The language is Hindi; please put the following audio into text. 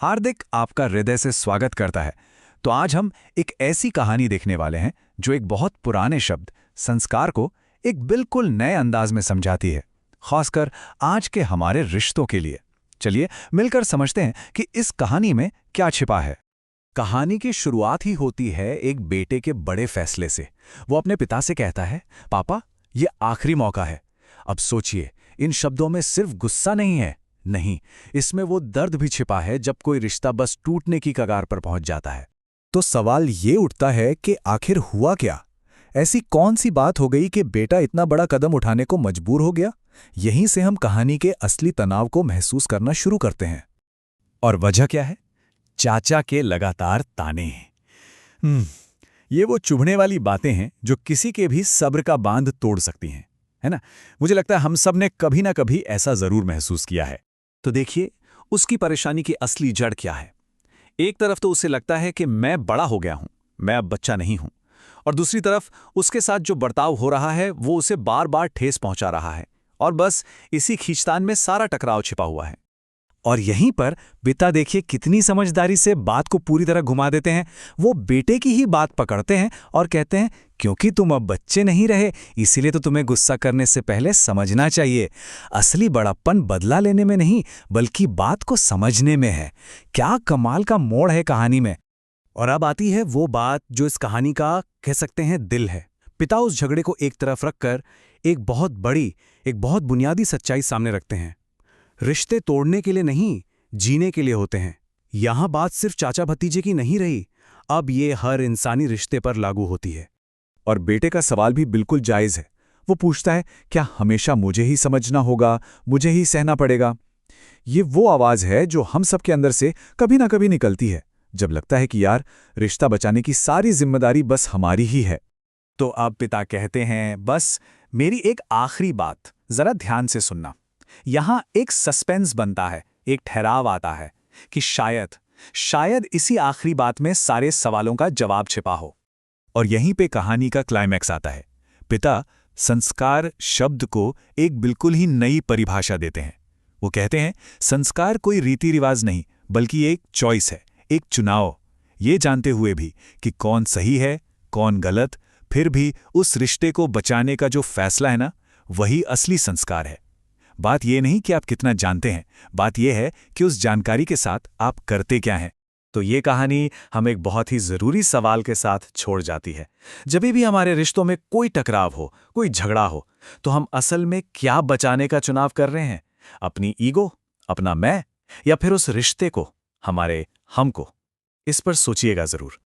हार्दिक आपका हृदय से स्वागत करता है। तो आज हम एक ऐसी कहानी देखने वाले हैं जो एक बहुत पुराने शब्द संस्कार को एक बिल्कुल नए अंदाज में समझाती है, खासकर आज के हमारे रिश्तों के लिए। चलिए मिलकर समझते हैं कि इस कहानी में क्या छिपा है। कहानी की शुरुआत ही होती है एक बेटे के बड़े फैसले से। वो अपने पिता से कहता है, पापा, ये आखिरी मौका है। अब सोचिए, इन शब्दों में सिर्फ गुस्सा नहीं है, नहीं, इसमें वो दर्द भी छिपा है जब कोई रिश्ता बस टूटने की कगार पर पहुंच जाता है। तो सवाल ये उठता है कि आखिर हुआ क्या? ऐसी कौन सी बात हो गई कि बेटा इतना बड़ा कदम उठाने को मजबूर हो गया? यहीं से हम कहानी के असली तनाव को महसूस करना शुरू करते हैं। और वजह क्या है? चाचा के लगातार ताने। ये वो चुभने वाली बातें हैं जो किसी के भी सब्र का बांध तोड़ सकती हैं, है ना? मुझे लगता है हम सब ने कभी ना कभी ऐसा जरूर महसूस किया है। तो देखिए, उसकी परेशानी की असली जड़ क्या है। एक तरफ तो उसे लगता है कि मैं बड़ा हो गया हूं, मैं अब बच्चा नहीं हूं, और दूसरी तरफ उसके साथ जो बर्ताव हो रहा है वो उसे बार बार ठेस पहुंचा रहा है, और बस इसी खींचतान में सारा टकराव छिपा हुआ है। और यहीं पर पिता देखिए कितनी समझदारी से बात को पूरी तरह घुमा देते हैं। वो बेटे की ही बात पकड़ते हैं और कहते हैं, क्योंकि तुम अब बच्चे नहीं रहे, इसीलिए तो तुम्हें गुस्सा करने से पहले समझना चाहिए। असली बड़प्पन बदला लेने में नहीं, बल्कि बात को समझने में है। क्या कमाल का मोड़ है कहानी में। और अब आती है वो बात जो इस कहानी का, कह सकते हैं, दिल है। पिता उस झगड़े को एक तरफ रखकर एक बहुत बुनियादी सच्चाई सामने रखते हैं। रिश्ते तोड़ने के लिए नहीं, जीने के लिए होते हैं। यहां बात सिर्फ चाचा भतीजे की नहीं रही, अब ये हर इंसानी रिश्ते पर लागू होती है। और बेटे का सवाल भी बिल्कुल जायज है। वो पूछता है, क्या हमेशा मुझे ही समझना होगा, मुझे ही सहना पड़ेगा? ये वो आवाज है जो हम सबके अंदर से कभी ना कभी निकलती है, जब लगता है कि यार, रिश्ता बचाने की सारी जिम्मेदारी बस हमारी ही है। तो अब पिता कहते हैं, बस मेरी एक आखिरी बात जरा ध्यान से सुनना। यहां एक सस्पेंस बनता है, एक ठहराव आता है कि शायद इसी आखिरी बात में सारे सवालों का जवाब छिपा हो। और यहीं पे कहानी का क्लाइमैक्स आता है। पिता संस्कार शब्द को एक बिल्कुल ही नई परिभाषा देते हैं। वो कहते हैं, संस्कार कोई रीति रिवाज नहीं, बल्कि एक चॉइस है, एक चुनाव। ये जानते हुए भी कि कौन सही है, कौन गलत, फिर भी उस रिश्ते को बचाने का जो फैसला है ना, वही असली संस्कार है। बात यह नहीं कि आप कितना जानते हैं, बात यह है कि उस जानकारी के साथ आप करते क्या हैं। तो ये कहानी हम एक बहुत ही जरूरी सवाल के साथ छोड़ जाती है। जब भी हमारे रिश्तों में कोई टकराव हो, कोई झगड़ा हो, तो हम असल में क्या बचाने का चुनाव कर रहे हैं? अपनी ईगो, अपना मैं, या फिर उस रिश्ते को, हमारे हम को? इस पर सोचिएगा जरूर।